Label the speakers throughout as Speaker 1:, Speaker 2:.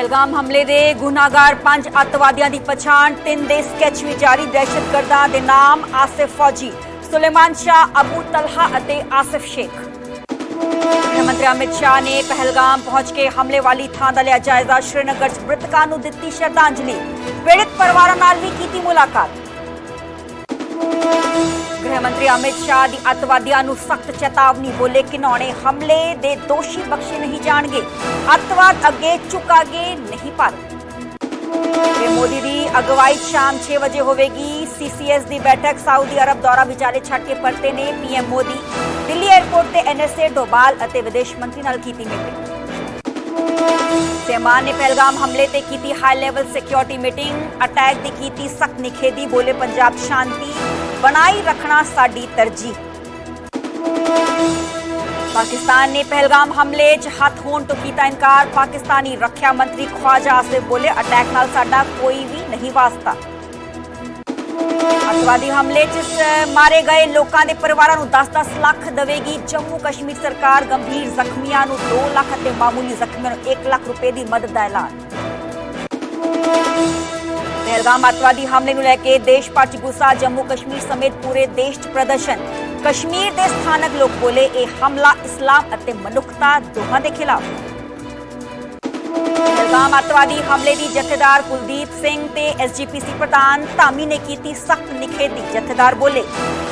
Speaker 1: ਪਹਿਲਗਾਮ ਹਮਲੇ ਦੇ ਗੁਨਾਹਗਾਰ 5 ਅੱਤਵਾਦੀਆਂ ਦੀ ਪਛਾਣ 3 ਦੇ ਸਕੈਚ ਵੀ ਜਾਰੀ। ਦਹਿਸ਼ਤਗਰਦਾਂ ਦੇ ਨਾਮ ਆਸਿਫ ਫੌਜੀ, ਸੁਲੇਮਾਨ ਸ਼ਾਹ, ਅਬੂ ਤਲਹਾ ਅਤੇ ਆਸਿਫ ਸ਼ੇਖ। गृह मंत्री अमित शाह ने पहलगाम पहुंच के हमले वाली थां दा लिया जायजा। श्रीनगर च मृतकां नूं दित्ती श्रद्धांजलि। पीड़ित परिवारां नाल भी कीती मुलाकात। गृह मंत्री अमित शाह दी अतवादियां नूं सख्त चेतावनी, बोले घिनौने हमले दे दोषी बख्शे नहीं जाणगे। अतवाद अगे झुकागे नहीं भारत। मोदी दी अगवाई शाम 6 बजे होवेगी। CCS दी बैठक सऊदी अरब दौरा विचाले छड्ड के परते ने PM मोदी। दिल्ली एयरपोर्ट ते NSA डोभाल अते विदेश मंत्री नाल कीती मीटिंग। सेमान ने पहलगाम हमले ते कीती high level security meeting. Attack दी कीती सख्त निखेधी, बोले पंजाब शांति बनाई रखना साडी तरजीह। पाकिस्तान ने पहलगाम हमले च हथ होण तो कीता इनकार। पाकिस्तानी रक्षा मंत्री ख्वाजा आसिफ बोले अटैक नाल साडा कोई भी नहीं वास्ता। अतवादी हमले च मारे गए लोकां दे परिवारां नूं 10-10 लाख देवेगी जम्मू कश्मीर सरकार। गंभीर जख्मियां नूं 2 लाख ते मामूली जख्मियां नूं 1 लाख रुपए दी मदद दा ऐलान। पहलगाम अतवादी हमले नूं लैके देश भर च गुस्सा। जम्मू कश्मीर समेत पूरे देश च प्रदर्शन। कश्मीर के स्थानक लोग बोले यह हमला इस्लाम और मनुखता दोहां के खिलाफ। पहलगाम अतवादी हमले की जथेदार कुलदीप सिंह ते SGPC प्रधान धामी ने की सख्त निखेधी। जथेदार बोले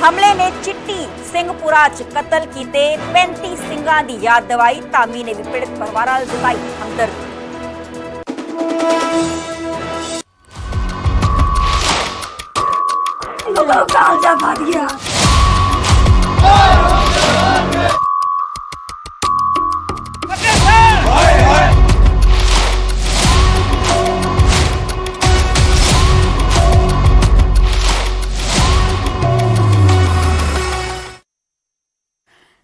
Speaker 1: हमले ने चिट्टी सिंहपुरा च कतल किए 35 सिंघां की याद दिवाई। धामी ने भी पीड़ित परिवारां नाल जताई हमदर्दी।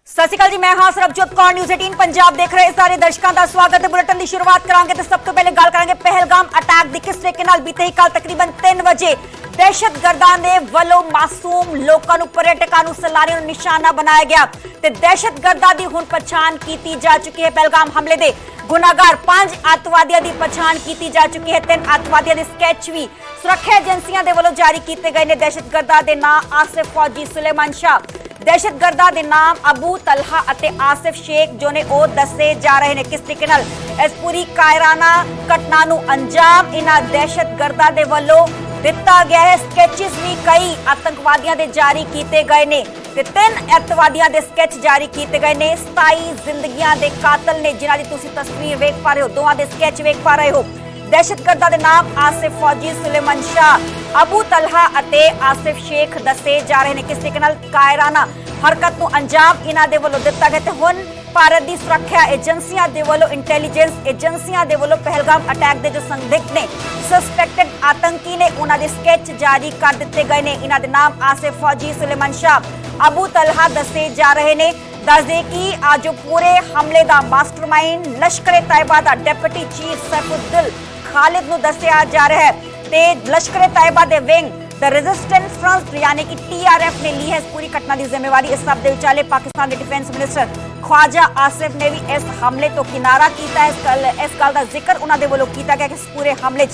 Speaker 1: सत श्री अकाल जी, मैं हाँ सरबजोत कौर, न्यूज़ 18 पंजाब देख रहे सारे दर्शकों का स्वागत है। बुलेटिन की शुरुआत करांगे तो सब तो पहले गल करांगे पहलगाम अटैक की। किस तरीके नाल बीते ही कल तकरीबन 3 बजे दहशतगर्दां दे वल्लों मासूम लोकां नूं, पर्यटकां नूं, सैलानियां नूं निशाना बनाया गया ते दहशतगर्दां दी हुण पछाण कीती जा चुकी है। पहलगाम हमले दे गुनाहगार 5 अतवादियों की पछाण की जा चुकी है। 3 अतवादियों के स्कैच भी सुरक्षा एजेंसियों के वलों जारी किए गए हैं। दहशतगर्दां दे नाम आसिफ फौजी, सुलेमान शाह, दहशतगर्दां दे नाम अबू तलहा अते आसिफ शेख जो ने ओ दसे जा रहे हैं। किस तरीके नाल इस पूरी कायराना घटना नूं अंजाम इन्हां दहशतगर्दां दे वलों दिता गया है। स्कैचेस भी कई आतंकवादियों के जारी किए गए ने ते 3 अतवादियों के स्कैच जारी किए गए ने। 27 जिंदगियां दे कातल ने जिन्हां दी तुसीं तस्वीर वेख पा रहे हो, दोवां दे स्कैच वेख पा रहे हो। दहशतगर्दां दे नाम आसिफ फौजी, सुलेमान शाह, अबू तलहा अते आसिफ शेख दसे जा रहे हैं। किस तरीके नाल कायराना हरकत नूं अंजाम इन्हां दे वल्लों दिता गया ते हुण भारत की सुरक्षा एजेंसियां दे वल्लों, इंटैलीजेंस एजेंसियां दे वल्लों पहलगाम अटैक के जो संदिग्ध ने, सस्पेक्टेड आतंकी ने, उन्हां दे स्कैच जारी कर दिते गए ने। इन्हां दे नाम आसिफ फौजी, सुलेमान शाह, अबू तलहा दसे जा रहे ने। दस दे कि आज जो पूरे हमले का मास्टरमाइंड लश्कर तैयबा का डिप्टी चीफ सैफुद्दीन खालिद नूं दस्सिया जा रहा है ते लश्कर तैयबा दे विंग द रेजिस्टेंस फ्रंट यानी कि TRF ने ली है इस पूरी घटना की जिम्मेवारी। इस सब दे विचाले पाकिस्तान के डिफेंस मिनिस्टर ख्वाजा आसिफ ने भी इस हमले तो किनारा किया। इस गल का जिक्र उन्होंने वलों किया गया कि इस पूरे हमले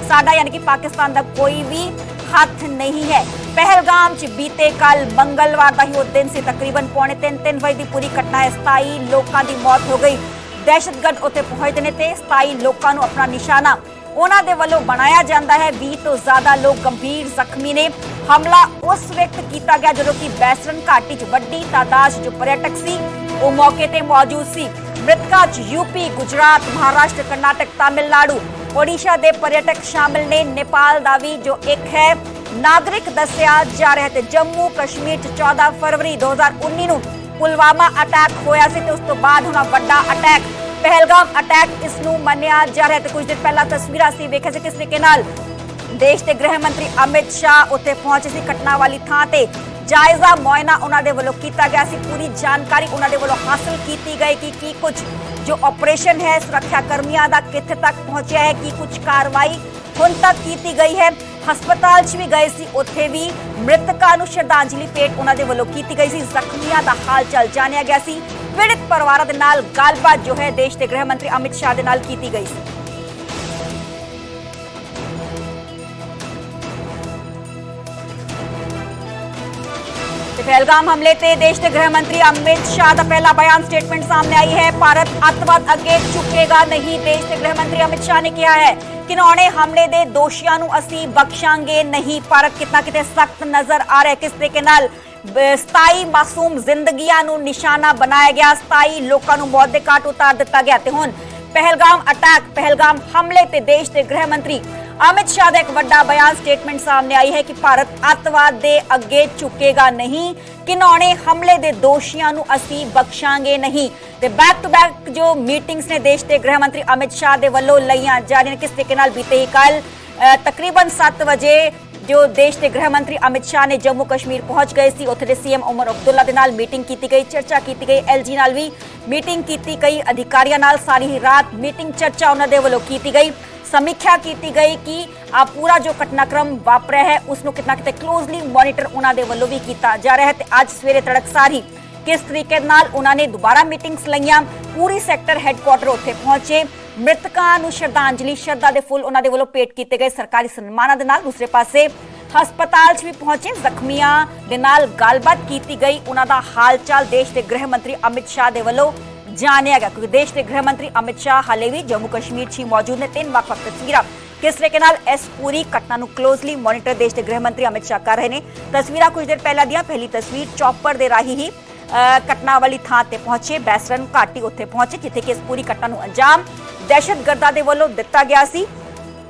Speaker 1: साडा यानी कि पाकिस्तान का कोई भी हाथ नहीं है। पहलगाम च बीते कल मंगलवार का ही वो दिन से तकरीबन 2:45 बजे की पूरी घटना है। 27 लोगों की मौत हो गई। दहशतगर्द उत्थे पहुंचते हैं तो 27 लोगों को अपना निशाना उन्हां दे वल्लों बनाया जाता है। 20 तो ज्यादा लोग गंभीर जख्मी ने। हमला उस वक्त किया गया जो कि बैसरन घाटी च वड्डी तादाद जो पर्यटक सी वो मौके ते मौजूद सी। मृतकां च यूपी, गुजरात, महाराष्ट्र, कर्नाटक, तमिलनाडु, ओडिशा के पर्यटक शामिल ने। नेपाल का भी जो एक है नागरिक दस्सिया जा रहा है। जम्मू कश्मीर 14 फरवरी 2019 नूं पुलवामा अटैक होया सी ते उस तो बाद हुण वड्डा अटैक पहलगाम अटैक इसनूं मन्निया जा रहा है। कुछ दिन पहला तस्वीरां सी वेखे से किस तरीके नाल देश के गृह मंत्री अमित शाह उत्थे पहुंचे सी घटना वाली थां ते। जायजा मुआयना उन्होंने वलों किया गया सी। पूरी जानकारी उन्होंने वलों हासिल की गई कि कुछ जो ऑपरेशन है सुरक्षा कर्मियों का कित्थे तक पहुंचा है, कि कुछ कार्रवाई हुण तक की गई है। हस्पताल च भी गए सी, उत्थे भी मृतकां नूं श्रद्धांजलि भेंट उन्होंने वलों की गई सी। जख्मियों का हाल चाल जानिया गया सी। पीड़ित परिवारों के नाल गलबात जो है देश के गृह मंत्री अमित शाह के नाल की गई सी। पहलगाम हमले ते देश के गृह मंत्री अमित शाह का पहला बयान स्टेटमेंट सामने आई है। भारत अतवाद अगे झुकेगा नहीं। देश के गृह मंत्री अमित शाह ने कहा है घिनौने हमले दे दोषियों ਨੂੰ ਅਸੀਂ ਬਖਸ਼ਾਂਗੇ नहीं। भारत कितना किते सख्त नजर आ रहा है। किस तरीके नाल 27 मासूम जिंदगियां ਨੂੰ निशाना बनाया गया, 27 लोगों ਨੂੰ मौत ਦੇ ਘਾਟ उतार दिता गया ਤੇ ਹੁਣ पहलगाम अटैक, पहलगाम हमले ते देश के गृह मंत्री अमित शाह का एक बड़ा बयान स्टेटमेंट सामने आई है कि भारत अतवाद दे अगे झुकेगा नहीं। घिनौने हमले दे दोषियों ਨੂੰ ਅਸੀਂ ਬਖਸ਼ਾਂਗੇ नहीं। ਤੇ बैक टू बैक जो मीटिंग्स ने देश के गृह मंत्री अमित शाह के वल्लों लईਆਂ जा रही ने। किस तरीके नाल बीते ही कल तकरीबन 7 बजे जो देश के गृह मंत्री अमित शाह ने जम्मू कश्मीर पहुंच गए सी। उत्थे दे सीएम उमर अब्दुल्ला दे नाल मीटिंग की गई, चर्चा की गई, एलजी नाल भी मीटिंग की गई, अधिकारियों नाल सारी ही रात मीटिंग चर्चा उन्हां दे वल्लों की गई, समीक्षा की गई कि आ पूरा जो घटनाक्रम वापरिया है उसनूं कितना किते क्लोजली मॉनिटर उन्हां दे वल्लों भी किया जा रहा है। ते अज सवेरे तड़कसार ही किस तरीके नाल उन्होंने दोबारा मीटिंग्स लईਆਂ, पूरी सैक्टर हैडक्वार्टर उत्थे पहुंचे, मृतकों ਨੂੰ श्रद्धांजलि श्रद्धा के फुल उन्होंने वालों भेंट किए गए सरकारी सन्मानां दे नाल। दूसरे पासे हस्पताल च भी पहुंचे, जख्मियां दे नाल गलबात की गई, उन्होंने हाल चाल देश के गृह मंत्री अमित शाह के वालों जानिया गया। क्योंकि देश के गृह मंत्री अमित शाह हाले भी जम्मू कश्मीर च मौजूद ने। 3 ਵੱਖ-ਵੱਖ तस्वीरां किस तरीके नाल इस पूरी घटना ਨੂੰ क्लोजली मॉनिटर देश के गृह मंत्री अमित शाह कर रहे हैं। तस्वीरां कुछ देर पहला दियां। पहली तस्वीर चौपर दे राही ही घटना वाली थां ते पहुंचे, बैसरन घाटी उत्थे पहुंचे जिथे कि इस पूरी घटना ਨੂੰ अंजाम दहशतगर्दां दे वल्लों दिता गया सी।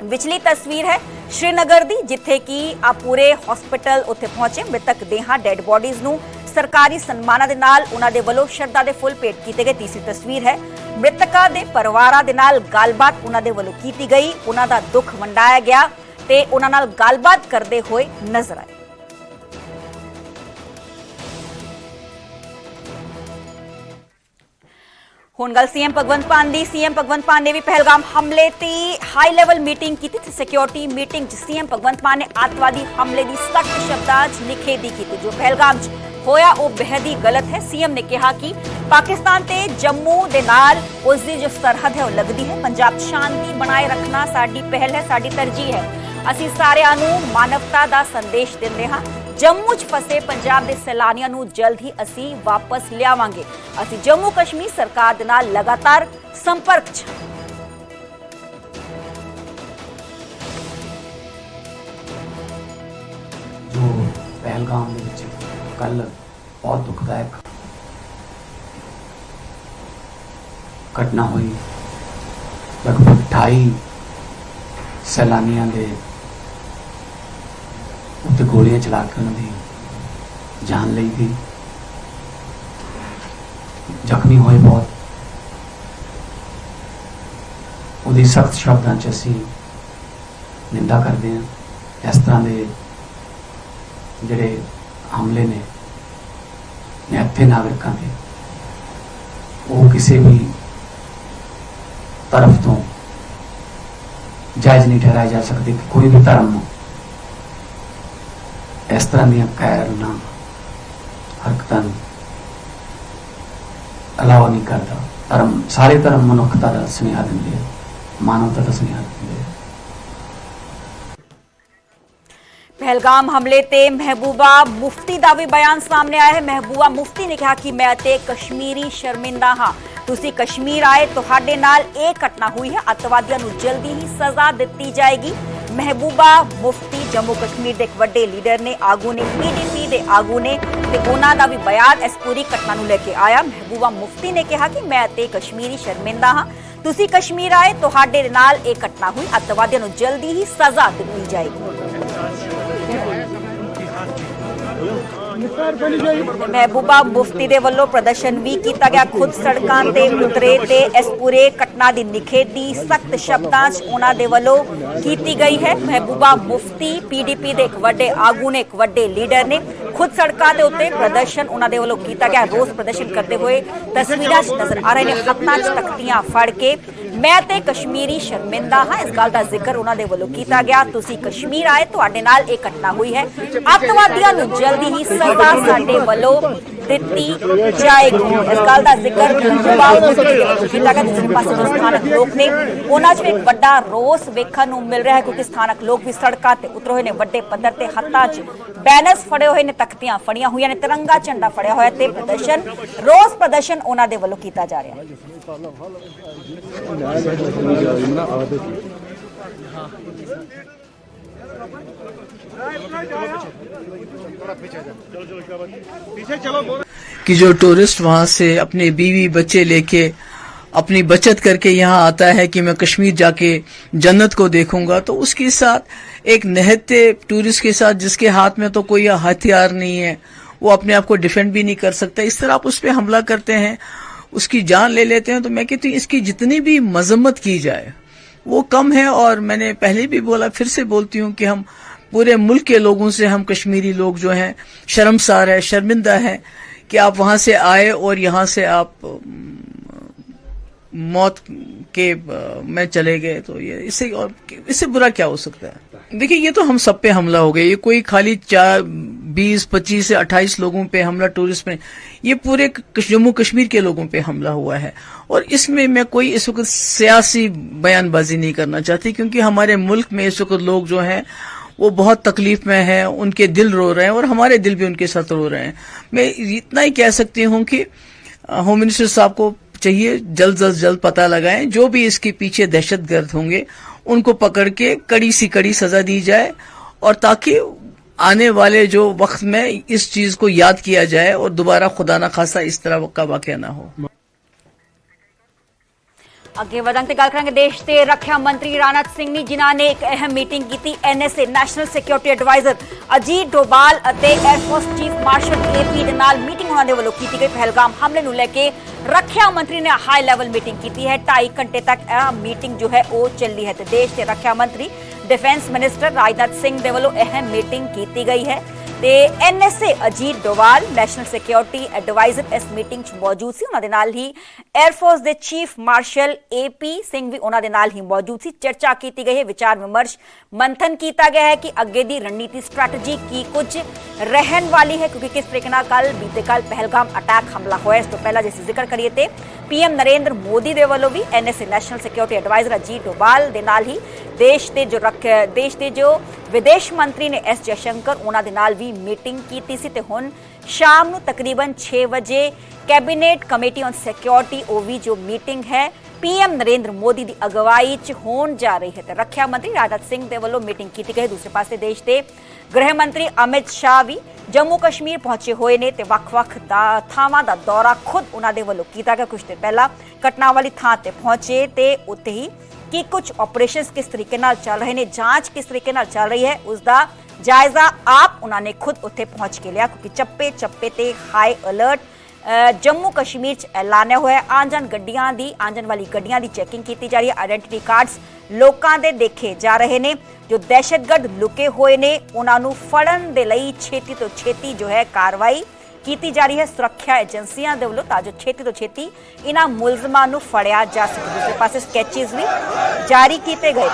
Speaker 1: विचली तस्वीर है श्रीनगर दी जिथे कि आ पूरे हॉस्पिटल उत्थे पहुंचे, मृतक देहां डेड बॉडीज ਨੂੰ सरकारी सन्मानां दे नाल उन्हां दे वल्लों श्रद्धा दे फुल भेंट कीते गए। तीसरी तस्वीर है मृतकां दे परिवारां दे नाल गलबात उन्हां दे वल्लों कीती गई, उन्हां दा दुख वंडाया गया ते उन्हां नाल गलबात करदे होए नजर आए। हुण गल सीएम भगवंत मान दी। सीएम भगवंत मान ने भी पहलगाम हमले ते हाई लेवल मीटिंग की थी। सिक्योरिटी मीटिंग सीएम भगवंत मान ने आतंकवादी हमले की सख्त शब्दां निखेधी की। जो पहलगाम होया वो बेहद ही गलत है। सीएम ने कहा कि पाकिस्तान ते जम्मू दे नाल उसकी जो सरहद है वो लगती है। पंजाब शांति बनाए रखना साडी पहल है, साडी तरजीह है। असीं सारिआं नूं मानवता दा संदेश दिंदे हां। जम्मू च फसे पंजाब के सैलानियों नूं जल्द ही असीं वापस लियावांगे। असीं जम्मू कश्मीर सरकार दे नाल लगातार संपर्क च।
Speaker 2: जो पहलगाम दे विच कल बहुत दुखदायक घटना हुई, लगभग 28 सैलानियों के उत्ते गोलियां चला के उन्होंने जान ली गई, जख्मी हुए बहुत। उसकी सख्त शब्दों च असीं निंदा करते हैं। इस तरह के जिहड़े हमले ने निहत्थे नागरिकों के, वो किसी भी तरफ तो जायज़ नहीं ठहराए जा सकते कि कोई भी धर्म इस तरह दी गैर हरकतां अलावा नहीं करता। धर्म सारे धर्म मनुखता का सुनेहा देंदे हैं, मानवता का सुनेहा देंदे हैं।
Speaker 1: पहलगाम हमले ते महबूबा मुफ्ती का भी बयान सामने आया है। महबूबा मुफ्ती ने कहा कि मैं ते कश्मीरी शर्मिंदा हाँ, तुसी कश्मीर आए तुहाडे नाल एक घटना हुई है, अतवादियों को जल्दी ही सजा दी जाएगी। महबूबा मुफ्ती जम्मू कश्मीर के एक वड्डे लीडर ने, आगू ने, पीडीपी के आगू ने, उन्हों का भी बयान इस पूरी घटना को लेके आया। महबूबा मुफ्ती ने कहा कि मैं ते कश्मीरी शर्मिंदा हाँ, तुसी कश्मीर आए तुहाडे नाल एक घटना हुई, अतवादियों को जल्दी ही सजा दी जाएगी। महबूबा मुफ्ती दे वल्लों प्रदर्शन भी किया गया, खुद सड़कों ते उतरे ते इस पूरे घटना की निखेधी सख्त शब्दों उन्हां दे वल्लों की गई है। महबूबा मुफ्ती पीडीपी के एक वड्डे आगू ने, एक वड्डे लीडर ने, खुद सड़कों के उत्ते प्रदर्शन उन्हां दे वल्लों किया गया। रोज प्रदर्शन करते हुए तस्वीरां नजर आ रहे हैं, हत्थां च तख्तियां फड़ के मैं ते कश्मीरी शर्मिंदा हाँ, इस गल का जिक्र उन्हां दे वल्लों किया गया। तुसी कश्मीर आए तुहाडे नाल एक घटना हुई है, अतवादियों को जल्दी ही सजा साडे वल्लों ਦਿੱਤੀ ਜਾਏਗੀ। ਇਸ ਗੱਲ ਦਾ ਜ਼ਿਕਰ ਕੇਜਰੀਵਾਲ ਨੇ ਕੀਤਾ ਗਿਆ। ਦੂਸਰੇ ਪਾਸੇ ਜੋ ਸਥਾਨਕ ਲੋਕ ਨੇ ਉਹਨਾਂ 'ਚ ਵੀ ਇੱਕ ਵੱਡਾ ਰੋਸ ਵੇਖਣ ਨੂੰ ਮਿਲ ਰਿਹਾ ਹੈ, ਕਿਉਂਕਿ ਸਥਾਨਕ ਲੋਕ ਵੀ ਸੜਕਾਂ ਤੇ ਉਤਰੇ ਹੋਏ ਨੇ। ਵੱਡੇ ਪੱਧਰ ਤੇ ਹੱਥਾਂ 'ਚ ਬੈਨਰਸ ਫੜੇ ਹੋਏ ਨੇ, ਤਖਤੀਆਂ ਫੜੀਆਂ ਹੋਈਆਂ ਨੇ, ਤਿਰੰਗਾ ਝੰਡਾ ਫੜਿਆ ਹੋਇਆ ਤੇ ਰੋਸ ਪ੍ਰਦਰਸ਼ਨ ਉਹਨਾਂ ਦੇ ਵੱਲੋਂ ਕੀਤਾ ਜਾ ਰਿਹਾ ਹੈ।
Speaker 3: कि जो टूरिस्ट वहां से अपने बीवी बच्चे लेके अपनी बचत करके यहाँ आता है कि मैं कश्मीर जाके जन्नत को देखूंगा, तो उसके साथ एक निहत्ते टूरिस्ट के साथ जिसके हाथ में तो कोई हथियार नहीं है, वो अपने आप को डिफेंड भी नहीं कर सकता, इस तरह आप उस पर हमला करते हैं, उसकी जान ले लेते हैं। तो मैं कहती हूँ इसकी जितनी भी मजम्मत की जाए वो कम है। और मैंने पहले भी बोला, फिर से बोलती हूँ कि हम पूरे मुल्क के लोगों से, हम कश्मीरी लोग जो हैं शर्मसार है, शर्मिंदा है कि आप वहां से आए और यहाँ से आप मौत के में चले गए। तो ये इससे बुरा क्या हो सकता है। देखिए ये तो हम सब पे हमला हो गया, ये कोई खाली 20, 25 से 28 लोगों पे हमला टूरिस्ट पे, ये पूरे जम्मू कश्मीर के लोगों पे हमला हुआ है। और इसमें मैं कोई इस वक्त सियासी बयानबाजी नहीं करना चाहती, क्योंकि हमारे मुल्क में इस वक्त लोग जो हैं वो बहुत तकलीफ में हैं, उनके दिल रो रहे हैं और हमारे दिल भी उनके साथ रो रहे हैं। मैं इतना ही कह सकती हूँ कि होम मिनिस्टर साहब को चाहिए जल्द पता लगाएं, जो भी इसके पीछे दहशतगर्द होंगे उनको पकड़ के कड़ी सी कड़ी सजा दी जाए, और ताकि आने वाले जो वक्त में इस चीज को याद किया जाए और दोबारा खुदा ना खासा इस तरह का वाकया ना हो।
Speaker 1: ਅੱਗੇ ਵਧਾਂਗੇ ਤੇ ਗੱਲ ਕਰਾਂਗੇ ਦੇਸ਼ ਦੇ ਰੱਖਿਆ ਮੰਤਰੀ ਰਾਜਨਾਥ ਸਿੰਘ ਨੇ, ਜਿਨ੍ਹਾਂ ਨੇ ਇੱਕ ਅਹਿਮ ਮੀਟਿੰਗ ਕੀਤੀ। NSA national security adviser Ajit Doval ਅਤੇ 에ਅਰਫੋਰਸ ਚੀਫ ਮਾਰਸ਼ਲ ਏਪੀ ਦੇ ਨਾਲ ਮੀਟਿੰਗ ਉਹਨਾਂ ਦੇ ਵੱਲੋਂ ਕੀਤੀ ਗਈ। ਪਹਿਲਗਾਮ ਹਮਲੇ ਨੂੰ ਲੈ ਕੇ ਰੱਖਿਆ ਮੰਤਰੀ ਨੇ ਹਾਈ ਲੈਵਲ ਮੀਟਿੰਗ ਕੀਤੀ ਹੈ। 2.5 ਘੰਟੇ ਤੱਕ ਇਹ ਮੀਟਿੰਗ ਜੋ ਹੈ ਉਹ ਚੱਲੀ ਹੈ ਤੇ ਦੇਸ਼ ਦੇ ਰੱਖਿਆ ਮੰਤਰੀ डिफेंस मिनिस्टर राजनाथ सिंह दे वल्लों अहम मीटिंग की गई है। ਤੇ NSA Ajit Doval national security adviser ਇਸ ਮੀਟਿੰਗ 'ਚ ਮੌਜੂਦ ਸੀ। ਉਹਨਾਂ ਦੇ ਨਾਲ ਹੀ 에ਅਰਫੋਰਸ ਦੇ ਚੀਫ ਮਾਰਸ਼ਲ ਏਪੀ ਸਿੰਘ ਵੀ ਉਹਨਾਂ ਦੇ ਨਾਲ ਹੀ ਮੌਜੂਦ ਸੀ। ਚਰਚਾ ਕੀਤੀ ਗਈ ਹੈ, ਵਿਚਾਰ ਵਿਮਰਸ਼ ਮੰਥਨ ਕੀਤਾ ਗਿਆ ਹੈ ਕਿ ਅੱਗੇ ਦੀ ਰਣਨੀਤੀ ਸਟ੍ਰੈਟਜੀ ਕੀ ਕੁਝ ਰਹਿਣ ਵਾਲੀ ਹੈ, ਕਿਉਂਕਿ ਕਿਸ ਤਰੀਕੇ ਨਾਲ ਬੀਤੇ ਕੱਲ ਪਹਿਲਗਾਮ ਅਟੈਕ ਹਮਲਾ ਹੋਇਆ। ਇਸ ਤੋਂ ਪਹਿਲਾਂ ਜੇ ਅਸੀਂ ਜ਼ਿਕਰ ਕਰੀਏ ਤੇ पीएम नरेंद्र मोदी दे वालों भी NSA national security advisor Ajit Doval दे नाल ही देश के जो विदेश मंत्री ने एस जयशंकर उन्हां दे नाल भी मीटिंग कीती सी ते हुण शाम नूं तकरीबन 6 बजे कैबिनेट कमेटी ऑन सिक्योरिटी ओवी जो मीटिंग है पीएम नरेंद्र मोदी की अगवाई च होण जा रही है। तो रक्षा मंत्री राजनाथ सिंह दे वालों मीटिंग की गई। दूसरे पासे देश के गृह मंत्री अमित शाह भी जम्मू कश्मीर पहुंचे हुए ने ते वख-वख थावां दा दौरा खुद उन्हां दे वल्लों कीता गया। कुछ देर पहला घटना वाली थां ते पहुंचे ते उत्ते ही कि कुछ ऑपरेशंस किस तरीके नाल चल रहे ने, जांच किस तरीके नाल चल रही है, उसका जायजा आप उन्होंने खुद उत्थे पहुंच के लिया, क्योंकि चप्पे चप्पे ते हाई अलर्ट जम्मू कश्मीर च ऐलानिया होया। आन जान वाली गड्डियां दी चैकिंग की जा रही है। आइडेंटिटी कार्ड्स लोकां दे देखे जा रहे ने। जो दहशतगर्द लुके हुए ने उन्हां नूं फड़न दे लई छेती तो छेती जो है कार्रवाई की जा रही है सुरक्षा एजेंसियां दे वल्लों, तां जो छेती तो छेती इन्हां मुलजमां नूं फड़िया जा सके। दूसरे पासे स्कैचेस भी जारी किए गए।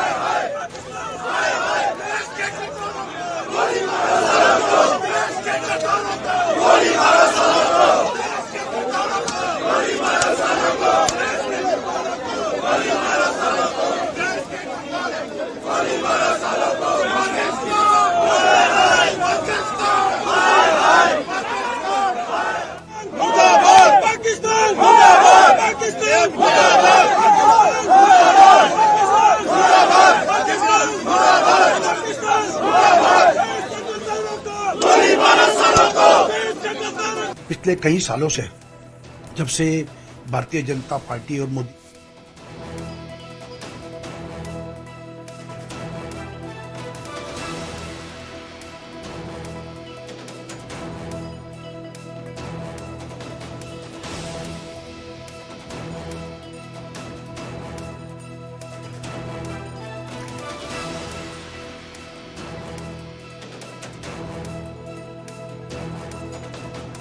Speaker 4: पिछले कई सालों से जब से भारतीय जनता पार्टी और मोदी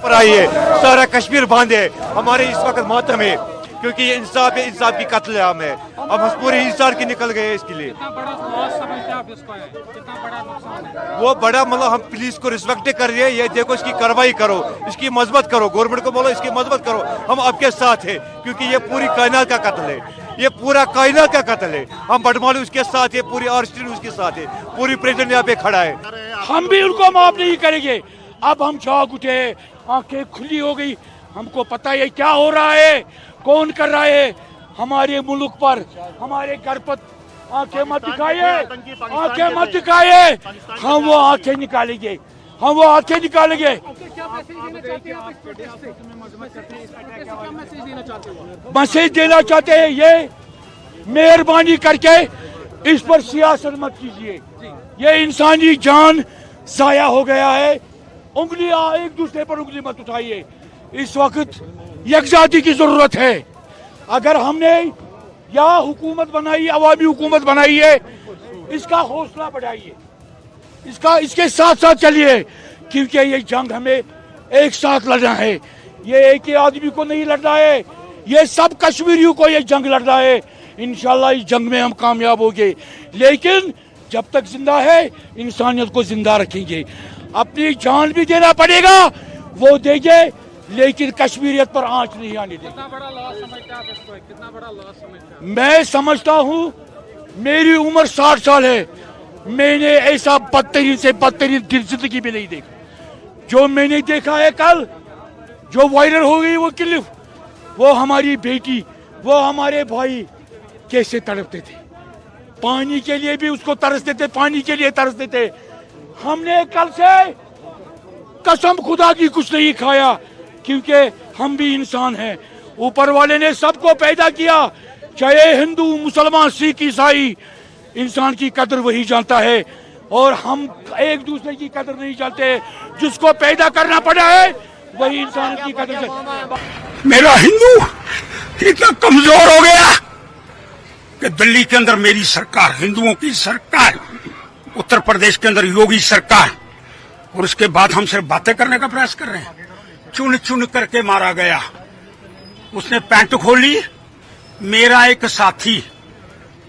Speaker 5: पर आइए, सारा कश्मीर बांधे। हमारे इस वक्त मातम है क्योंकि ये इंसाफ है, इंसाफ की कत्लेआम है। अब हम पूरे हिंदुस्तान की निकल गए इसके लिए।
Speaker 6: कितना बड़ा लॉस समझते हैं आप इसको है? कितना बड़ा नुकसान है?
Speaker 5: वो बड़ा मतलब हम पुलिस को रिस्पेक्ट कर रहे हैं, ये देखो इसकी कार्रवाई करो, इसकी मजबूत करो, गवर्नमेंट को बोलो इसकी मजबूत करो, हम आपके साथ हैं, क्योंकि ये पूरी कायनात का कत्ल है, ये पूरा कायनात का कत्ल है। हम बटमालू उसके साथ है, पूरी आर्स्टिन उसके साथ है, पूरी प्रेसिडेंट यहाँ पे खड़ा है।
Speaker 7: हम भी उनको माफ नहीं करेंगे। अब हम चौंक उठे, आंखें खुली हो गई, हमको पता है क्या हो रहा है, कौन कर रहा है हमारे मुल्क पर, हमारे घर पर। आंखें मत दिखाइए, आंखें मत दिखाइए, हम वो आंखें निकालेंगे, हम वो आंखें निकालेंगे।
Speaker 6: क्या मैसेज देना चाहते हैं आप इस प्रोटेस्ट से? क्या मैसेज देना चाहते हो?
Speaker 7: मैसेज देना चाहते हैं ये, मेहरबानी करके इस पर सियासत मत कीजिए। ये इंसानी जान जाया हो गया है, उंगलियां एक दूसरे पर उंगली मत उठाइए। इस वक्त यकजाती की जरूरत है। अगर हमने या हुकूमत बनाई, अवामी हुकूमत बनाई है, इसका हौसला बढ़ाइए, इसके साथ साथ चलिए, क्योंकि ये जंग हमें एक साथ लड़ना है। ये एक ही आदमी को नहीं लड़ना है, ये सब कश्मीरियों को ये जंग लड़ना है। इंशाल्लाह इस जंग में हम कामयाब होंगे, लेकिन जब तक जिंदा है इंसानियत को जिंदा रखेंगे। अपनी जान भी देना पड़ेगा, वो देंगे, लेकिन कश्मीरियत पर आंच नहीं आने देंगे।
Speaker 6: कितना बड़ा लॉस समझते हैं आप इसको? कितना बड़ा लॉस समझते हैं?
Speaker 7: मैं समझता हूँ, मेरी उम्र 60 साल है, मैंने ऐसा बदतरीन से बदतरीन दिन जिंदगी में नहीं देखा। जो मैंने देखा है कल, जो वायरल हो गई वो क्लिप, वो हमारी बेटी, वो हमारे भाई कैसे तड़पते थे, पानी के लिए भी उसको तरसते थे, पानी के लिए तरसते थे। हमने कल से कसम खुदा की कुछ नहीं खाया, क्योंकि हम भी इंसान हैं। ऊपर वाले ने सबको पैदा किया, चाहे हिंदू, मुसलमान, सिख, ईसाई, इंसान की कदर वही जानता है, और हम एक दूसरे की कदर नहीं जानते। जिसको पैदा करना पड़ा है वही इंसान की कदर से।
Speaker 4: मेरा हिंदू इतना कमजोर हो गया कि दिल्ली के अंदर मेरी सरकार, हिंदुओं की सरकार, उत्तर प्रदेश के अंदर योगी सरकार, और उसके बाद हम सिर्फ बातें करने का प्रयास कर रहे हैं। चुन चुन करके मारा गया, उसने पैंट खोली। मेरा एक साथी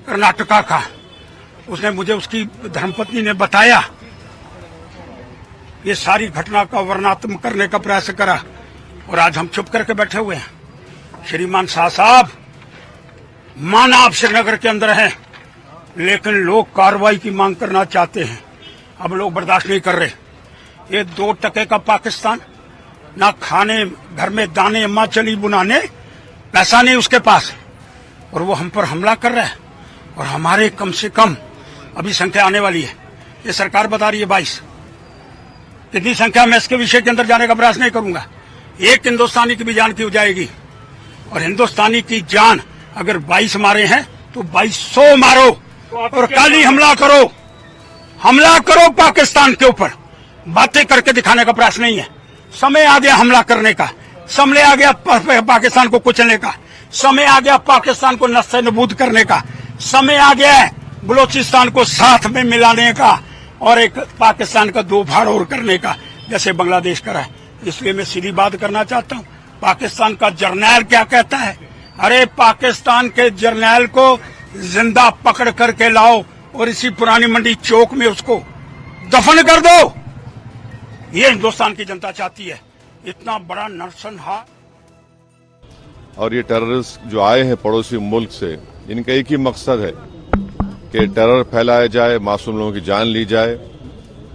Speaker 4: कर्नाटका का, उसने मुझे उसकी धर्मपत्नी ने बताया, ये सारी घटना का वर्णनात्मक करने का प्रयास करा, और आज हम चुप करके बैठे हुए हैं। श्रीमान शाह साहब, माना आप श्रीनगर के अंदर हैं, लेकिन लोग कार्रवाई की मांग करना चाहते हैं। अब लोग बर्दाश्त नहीं कर रहे। ये 2 टके का पाकिस्तान, ना खाने घर में दाने अम्मा चली बुनाने, पैसा नहीं उसके पास, और वो हम पर हमला कर रहा है। और हमारे कम से कम अभी संख्या आने वाली है, ये सरकार बता रही है 22। कितनी संख्या, मैं इसके विषय के अंदर जाने का प्रयास नहीं करूंगा। एक हिंदुस्तानी की भी जान क्यों जाएगी, और हिंदुस्तानी की जान अगर 22 मारे हैं तो 2200 मारो, और कल ही हमला करो पाकिस्तान के ऊपर। बातें करके दिखाने का प्रयास नहीं है। समय आ गया हमला करने का, समय आ गया पाकिस्तान को कुचलने का, समय आ गया पाकिस्तान को नस्ते नबूद करने का, समय आ गया है बलोचिस्तान को साथ में मिलाने का, और एक पाकिस्तान का 2 भाग और करने का, जैसे बांग्लादेश करा है। इसलिए मैं सीधी बात करना चाहता हूँ। पाकिस्तान का जर्नैल क्या कहता है? अरे पाकिस्तान के जर्नैल को जिंदा पकड़ करके लाओ, और इसी पुरानी मंडी चौक में उसको दफन कर दो। ये हिंदुस्तान की जनता चाहती है। इतना बड़ा नरसंहार।
Speaker 8: और ये टेररिस्ट जो आए हैं पड़ोसी मुल्क से, इनका एक ही मकसद है कि टेरर फैलाया जाए, मासूम लोगों की जान ली जाए,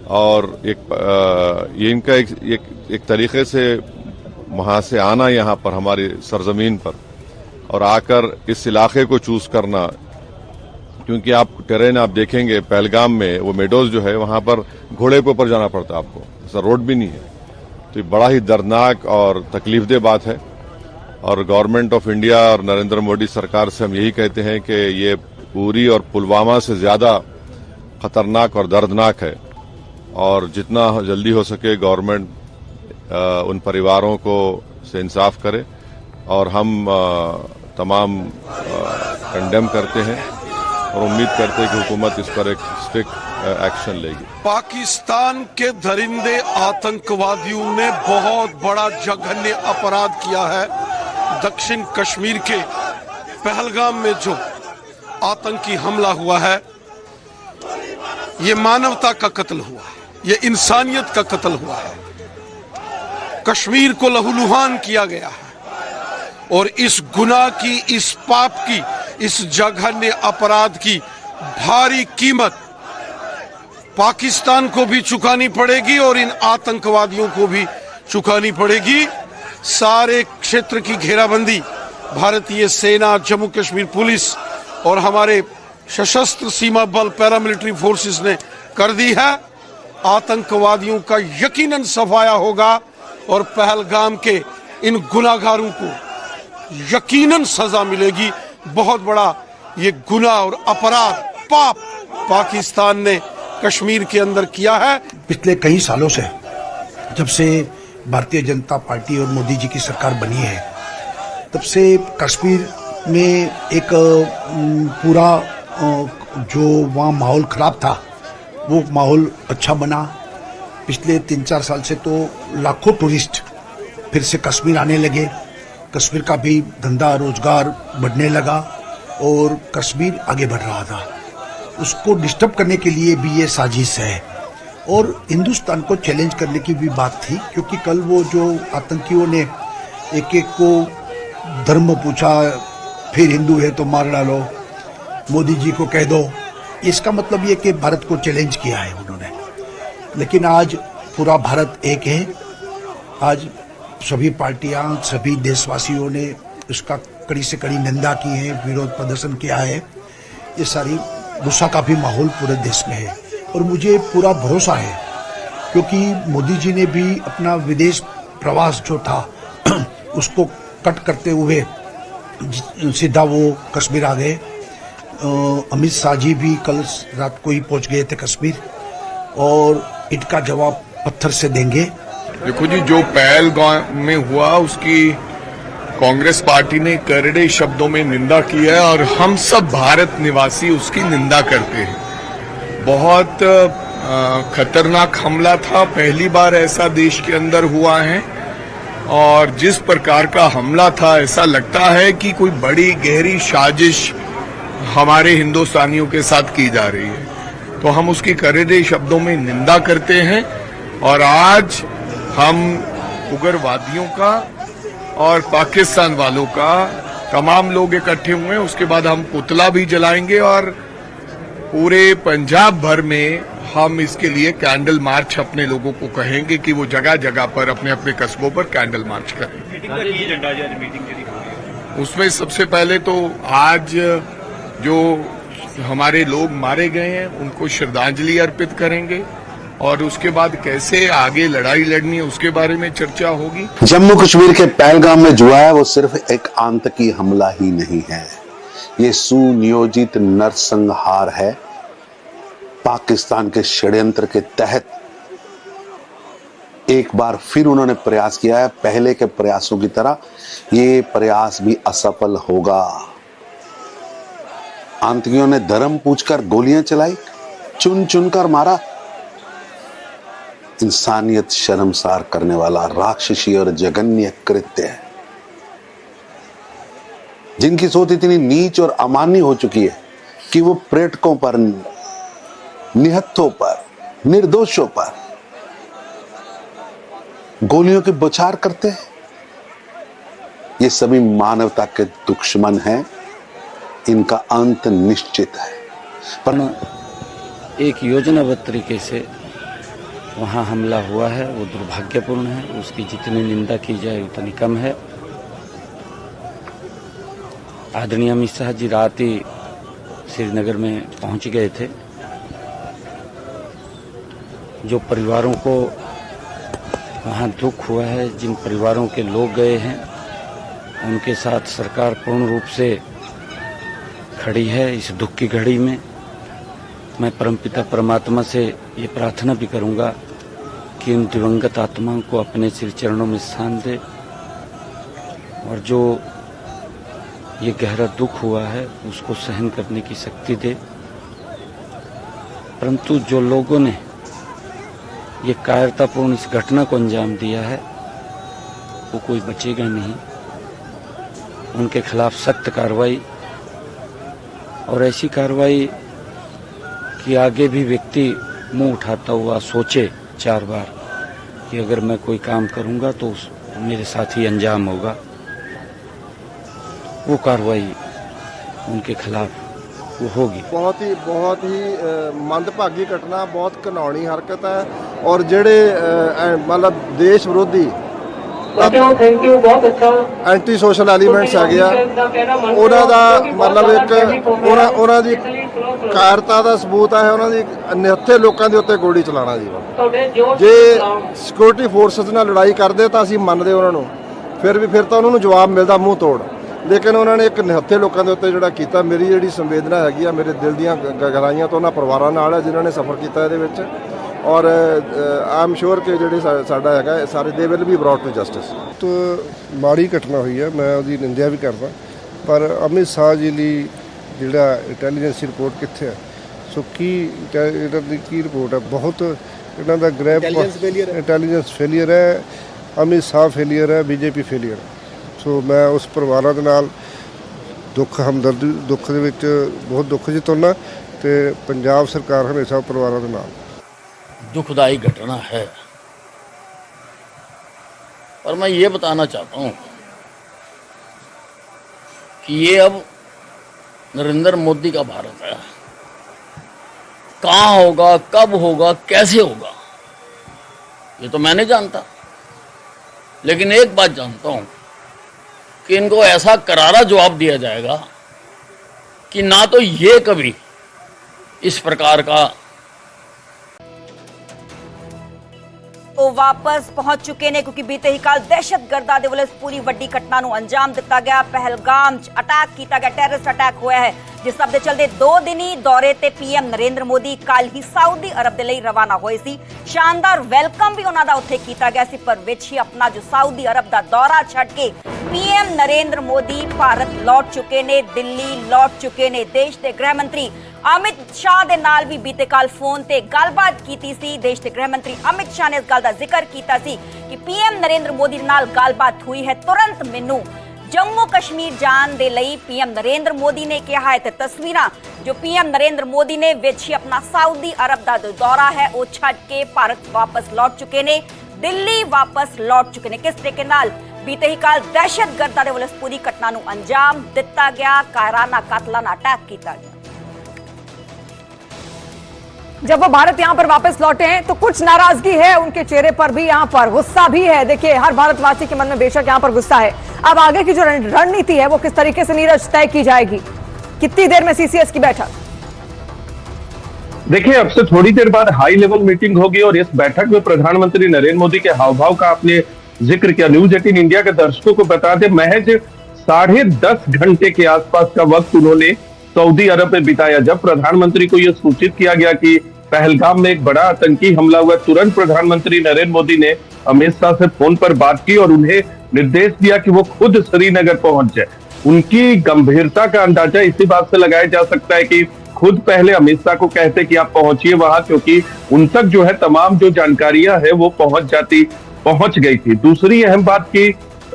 Speaker 8: और ये इनका एक तरीके से वहां से आना यहाँ पर हमारी सरजमीन पर, और आकर इस इलाके को चूज करना। क्योंकि आप टेरेन आप देखेंगे पहलगाम में, वो मेडोज जो है वहां पर घोड़े के ऊपर जाना पड़ता है आपको, ऐसा रोड भी नहीं है। तो ये बड़ा ही दर्दनाक और तकलीफदेह बात है। और गवर्नमेंट ऑफ इंडिया और नरेंद्र मोदी सरकार से हम यही कहते हैं कि ये उरी और पुलवामा से ज्यादा खतरनाक और दर्दनाक है, और जितना जल्दी हो सके गवर्नमेंट उन परिवारों को से इंसाफ करे, और हम तमाम कंडेम करते हैं और उम्मीद करते हैं कि हुकूमत इस पर एक स्ट्रिक्ट एक्शन लेगी।
Speaker 9: पाकिस्तान के दरिंदे आतंकवादियों ने बहुत बड़ा जघन्य अपराध किया है। दक्षिण कश्मीर के पहलगाम में जो आतंकी हमला हुआ है, ये मानवता का कत्ल हुआ है, ये इंसानियत का कत्ल हुआ है। कश्मीर को लहूलुहान किया गया है और इस गुनाह की, इस पाप की, इस जघन्य अपराध की भारी कीमत पाकिस्तान को भी चुकानी पड़ेगी और इन आतंकवादियों को भी चुकानी पड़ेगी। सारे क्षेत्र की घेराबंदी भारतीय सेना, जम्मू कश्मीर पुलिस और हमारे सशस्त्र सीमा बल पैरामिलिट्री फोर्सेस ने कर दी है। आतंकवादियों का यकीनन सफाया होगा और पहलगाम के इन गुनाहगारों को यकीनन सजा मिलेगी। बहुत बड़ा ये गुनाह और अपराध, पाप पाकिस्तान ने कश्मीर के अंदर किया है।
Speaker 10: पिछले कई सालों से, जब से भारतीय जनता पार्टी और मोदी जी की सरकार बनी है, तब से कश्मीर में एक पूरा जो वहाँ माहौल खराब था, वो माहौल अच्छा बना। पिछले 3-4 साल से तो लाखों टूरिस्ट फिर से कश्मीर आने लगे। कश्मीर का भी धंधा रोजगार बढ़ने लगा और कश्मीर आगे बढ़ रहा था। उसको डिस्टर्ब करने के लिए भी ये साजिश है और हिंदुस्तान को चैलेंज करने की भी बात थी, क्योंकि कल वो जो आतंकियों ने एक एक को धर्म पूछा, फिर हिंदू है तो मार डालो, मोदी जी को कह दो, इसका मतलब ये कि भारत को चैलेंज किया है उन्होंने। लेकिन आज पूरा भारत एक है। आज सभी पार्टियां, सभी देशवासियों ने उसका कड़ी से कड़ी निंदा की है, विरोध प्रदर्शन किया है। ये सारी गुस्सा का भी माहौल पूरे देश में है और मुझे पूरा भरोसा है, क्योंकि मोदी जी ने भी अपना विदेश प्रवास जो था उसको कट करते हुए सीधा वो कश्मीर आ गए। अमित शाह जी भी कल रात को ही पहुंच गए थे कश्मीर और इनका जवाब पत्थर से देंगे।
Speaker 11: देखो जी, जो पहलगाम में हुआ उसकी कांग्रेस पार्टी ने करड़े शब्दों में निंदा की है और हम सब भारत निवासी उसकी निंदा करते हैं। बहुत खतरनाक हमला था, पहली बार ऐसा देश के अंदर हुआ है और जिस प्रकार का हमला था, ऐसा लगता है कि कोई बड़ी गहरी साजिश हमारे हिंदुस्तानियों के साथ की जा रही है। तो हम उसकी करड़े शब्दों में निंदा करते हैं और आज हम उग्रवादियों का और पाकिस्तान वालों का तमाम लोग इकट्ठे हुए हैं। उसके बाद हम पुतला भी जलाएंगे और पूरे पंजाब भर में हम इसके लिए कैंडल मार्च अपने लोगों को कहेंगे कि वो जगह जगह पर अपने अपने कस्बों पर कैंडल मार्च करें। उसमें सबसे पहले तो आज जो हमारे लोग मारे गए हैं उनको श्रद्धांजलि अर्पित करेंगे और उसके बाद कैसे आगे लड़ाई लड़नी है उसके बारे में चर्चा होगी।
Speaker 12: जम्मू कश्मीर के पहलगाम में जो है वो सिर्फ एक आतंकी हमला ही नहीं है, ये सुनियोजित नरसंहार है। पाकिस्तान के षड्यंत्र के तहत एक बार फिर उन्होंने प्रयास किया है। पहले के प्रयासों की तरह ये प्रयास भी असफल होगा। आतंकियों ने धर्म पूछकर गोलियां चलाई, चुन चुनकर मारा। इंसानियत शर्मसार करने वाला राक्षसी और जघन्य कृत्य है, जिनकी सोच इतनी नीच और अमान्य हो चुकी है कि वो पर्यटकों पर, निहत्थों पर, निर्दोषों पर गोलियों की बौछार करते हैं। ये सभी मानवता के दुश्मन हैं, इनका अंत निश्चित है।
Speaker 13: पर एक योजनाबद्ध तरीके से वहाँ हमला हुआ है, वो दुर्भाग्यपूर्ण है। उसकी जितनी निंदा की जाए उतनी कम है। आदरणीय अमित शाह जी रात ही श्रीनगर में पहुंच गए थे। जो परिवारों को वहाँ दुख हुआ है, जिन परिवारों के लोग गए हैं, उनके साथ सरकार पूर्ण रूप से खड़ी है इस दुख की घड़ी में। मैं परमपिता परमात्मा से ये प्रार्थना भी करूंगा कि उन दिवंगत आत्माओं को अपने श्री चरणों में स्थान दे और जो ये गहरा दुख हुआ है उसको सहन करने की शक्ति दे। परंतु जो लोगों ने ये कायरतापूर्ण इस घटना को अंजाम दिया है वो कोई बचेगा नहीं। उनके खिलाफ सख्त कार्रवाई, और ऐसी कार्रवाई कि आगे भी व्यक्ति मुंह उठाता हुआ सोचे 4 बार कि अगर मैं कोई काम करूंगा तो मेरे साथ ही अंजाम होगा। वो कार्रवाई उनके खिलाफ वो होगी।
Speaker 14: बहुत ही मंदभागी घटना, बहुत घिनौनी हरकत है और ਜਿਹੜੇ मतलब देश विरोधी थैंक यू बहुत अच्छा एंटी सोशल एलीमेंट्स ਹੈਗੇ ਆ, ਉਹਨਾਂ ਦਾ मतलब ਇੱਕ ਉਹਨਾਂ ਦੀ ਕਾਇਰਤਾ ਦਾ ਸਬੂਤ ਹੈ ਉਹਨਾਂ ਦੀ ਨਿਹੱਥੇ ਲੋਕਾਂ ਦੇ ਉੱਤੇ ਗੋਲੀ ਚਲਾਣਾ ਜੀ। ਜੇ ਸਿਕਿਉਰਿਟੀ ਫੋਰਸਸ ਨਾਲ ਲੜਾਈ ਕਰਦੇ ਤਾਂ ਅਸੀਂ ਮੰਨਦੇ ਉਹਨਾਂ ਨੂੰ, ਫਿਰ ਤਾਂ ਉਹਨਾਂ ਨੂੰ ਜਵਾਬ ਮਿਲਦਾ ਮੂੰਹ ਤੋੜ, ਲੇਕਿਨ ਉਹਨਾਂ ਨੇ ਇੱਕ ਨਿਹੱਥੇ ਲੋਕਾਂ ਦੇ ਉੱਤੇ ਜਿਹੜਾ ਕੀਤਾ, ਮੇਰੀ ਜਿਹੜੀ ਸੰਵੇਦਨਾ ਹੈਗੀ ਆ, ਮੇਰੇ ਦਿਲ ਦੀਆਂ ਗਹਿਰਾਈਆਂ ਤੋਂ ਉਹਨਾਂ ਪਰਿਵਾਰਾਂ ਨਾਲ ਹੈ ਜਿਨ੍ਹਾਂ ਨੇ ਸਫਰ ਕੀਤਾ ਇਹਦੇ ਵਿੱਚ, और आई एम श्योर कि ਜਿਹੜੇ ਸਾਡਾ ਹੈਗਾ ਸਾਰੇ ਦੇ will be brought to justice. ਤਾਂ ਮਾੜੀ ਘਟਨਾ ਹੋਈ ਹੈ, ਮੈਂ ਉਹਦੀ ਨਿੰਦਿਆ ਵੀ ਕਰਦਾ, ਪਰ ਅਮਿਤ ਸ਼ਾਹ ਜੀ ਲਈ ਜਿਹੜਾ ਇੰਟੈਲੀਜੈਂਸ ਰਿਪੋਰਟ ਕਿੱਥੇ ਹੈ? ਸੋ ਕੀ ਇਹਨਾਂ ਦੀ ਕੀ ਰਿਪੋਰਟ ਹੈ? ਬਹੁਤ ਇਹਨਾਂ ਦਾ ਗ੍ਰੈਪ ਇੰਟੈਲੀਜੈਂਸ ਫੇਲੀਅਰ ਹੈ, ਅਮਿਤ ਸ਼ਾਹ ਫੇਲੀਅਰ ਹੈ, ਬੀਜੇਪੀ ਫੇਲੀਅਰ ਹੈ। ਸੋ ਮੈਂ ਉਸ ਪਰਿਵਾਰਾਂ ਦੇ ਨਾਲ ਹਮਦਰਦੀ ਦੁੱਖ ਦੇ ਵਿੱਚ ਬਹੁਤ ਦੁੱਖ ਜਤਾਉਣਾ ਤੇ ਪੰਜਾਬ ਸਰਕਾਰ ਹਮੇਸ਼ਾ ਪਰਿਵਾਰਾਂ ਦੇ ਨਾਲ।
Speaker 15: दुखदायी घटना है, और मैं ये बताना चाहता हूँ कि ये अब नरेंद्र मोदी का भारत है। कहाँ होगा, कब होगा, कैसे होगा, ये तो मैं नहीं जानता, लेकिन एक बात जानता हूँ कि इनको ऐसा करारा जवाब दिया जाएगा कि ना तो ये कभी इस प्रकार का
Speaker 1: तो वापस पहुंच चुके ने, क्योंकि बीते ही कल दहशतगर्दां दे ਵੱਲੋਂ पूरी वड्डी घटना ਨੂੰ अंजाम दिता गया। पहलगाम च अटैक किया गया, टेररिस्ट अटैक होया है, जिस सब दे चलते 2 दिनी दौरे ते पीएम नरेंद्र मोदी कल ही सऊदी अरब दे ਲਈ रवाना होए सी। शानदार वेलकम भी उन्हां दा उत्थे कीता गया सी, पर विच ही अपना जो सऊदी अरब दा दौरा छੱਡ के पीएम नरेंद्र मोदी भारत लौट चुके ने, दिल्ली लौट चुके ने। देश के गृह मंत्री अमित शाह दे नाल भी बीते कल फोन ते गलबात कीती सी। देश के गृह मंत्री अमित शाह ने इस गल दा जिक्र कीता सी कि पीएम नरेंद्र मोदी नाल गलबात हुई है, तुरंत मैनू जम्मू कश्मीर जान दे लई पीएम नरेंद्र मोदी ने कहा है। ते तस्वीरां जो पीएम नरेंद्र मोदी ने विच ही अपना सऊदी अरब दा जो दौरा है वो छੱਡ के भारत वापस लौट चुके ने, दिल्ली वापस लौट चुके ने। किस तरीके नाल बीते ही कल दहशतगर्दां दे ਵੱਲੋਂ पूरी घटना ਨੂੰ अंजाम दिता गया, कायराना कातलाना अटैक किया गया।
Speaker 16: जब वो भारत यहाँ पर वापस लौटे हैं तो कुछ नाराजगी है उनके चेहरे पर भी, यहाँ पर गुस्सा भी है। देखिए, हर भारतवासी के मन में बेशक यहाँ पर गुस्सा है। अब आगे की जो रणनीति है वो किस तरीके से नीरज तय की जाएगी? कितनी देर में सीसीएस की बैठक?
Speaker 17: देखिए, अब से थोड़ी देर बाद हाई लेवल मीटिंग होगी और इस बैठक में प्रधानमंत्री नरेंद्र मोदी के हाव भाव का आपने जिक्र किया। न्यूज 18 इंडिया के दर्शकों को बता दें, महज 10.5 घंटे के आसपास का वक्त उन्होंने सऊदी अरब में बिताया। जब प्रधानमंत्री को यह सूचित किया गया कि पहलगाम में एक बड़ा आतंकी हमला हुआ, तुरंत प्रधानमंत्री नरेंद्र मोदी ने अमित शाह से फोन पर बात की और उन्हें निर्देश दिया कि वो खुद श्रीनगर पहुंच जाए। उनकी गंभीरता का अंदाजा इसी बात से लगाया जा सकता है कि खुद पहले अमित शाह को कहते कि आप पहुंचिए वहां, क्योंकि उन तक जो है तमाम जो जानकारियां है वो पहुंच गई थी। दूसरी अहम बात की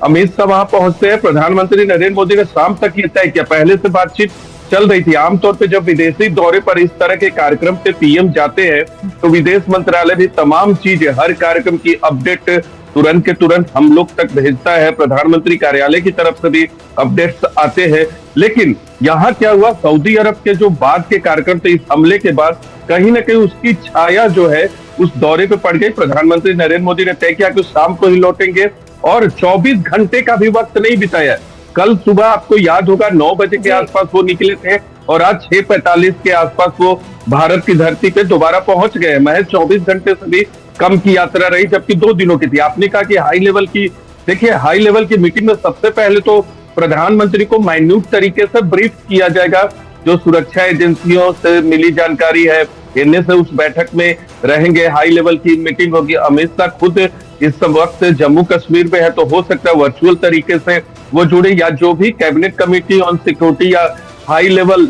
Speaker 17: अमित शाह वहां पहुंचते हैं, प्रधानमंत्री नरेंद्र मोदी ने शाम तक ये तय किया, पहले से बातचीत चल रही थी। आमतौर पे जब विदेशी दौरे पर इस तरह के कार्यक्रम पे पीएम जाते हैं तो विदेश मंत्रालय भी तमाम चीजें, हर कार्यक्रम की अपडेट तुरंत के तुरंत हम लोग तक भेजता है। प्रधानमंत्री कार्यालय की तरफ से भी अपडेट्स आते हैं। लेकिन यहाँ क्या हुआ, सऊदी अरब के जो बाद के कार्यक्रम थे, इस हमले के बाद कहीं ना कहीं उसकी छाया जो है उस दौरे पे पड़ गई। प्रधानमंत्री नरेंद्र मोदी ने तय किया कि शाम को ही लौटेंगे और 24 घंटे का भी वक्त नहीं बिताया। कल सुबह आपको याद होगा 9 बजे के आसपास वो निकले थे और आज 6:45 के आसपास वो भारत की धरती पे दोबारा पहुंच गए। महज 24 घंटे से भी कम की यात्रा रही, जबकि 2 दिनों की थी। आपने कहा कि हाई लेवल की, देखिए हाई लेवल की मीटिंग में सबसे पहले तो प्रधानमंत्री को माइन्यूट तरीके से ब्रीफ किया जाएगा। जो सुरक्षा एजेंसियों से मिली जानकारी है, इनमें से उस बैठक में रहेंगे। हाई लेवल की मीटिंग होगी। अमित शाह खुद इस वक्त जम्मू कश्मीर में है, तो हो सकता है वर्चुअल तरीके से वो जुड़े, या जो भी कैबिनेट कमेटी ऑन सिक्योरिटी या हाई लेवल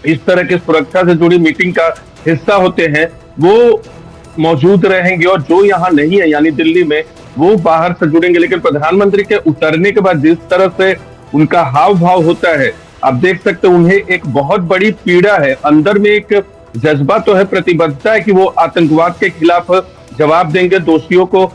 Speaker 17: इस तरह की सुरक्षा से जुड़ी मीटिंग का हिस्सा होते हैं वो मौजूद रहेंगे। और जो यहाँ नहीं है यानी दिल्ली में, वो बाहर से जुड़ेंगे। लेकिन प्रधानमंत्री के उतरने के बाद जिस तरह से उनका हाव भाव होता है, आप देख सकते हैं उन्हें एक बहुत बड़ी पीड़ा है, अंदर में एक जज्बा तो है, प्रतिबद्धता है कि वो आतंकवाद के खिलाफ जवाब देंगे, दोषियों को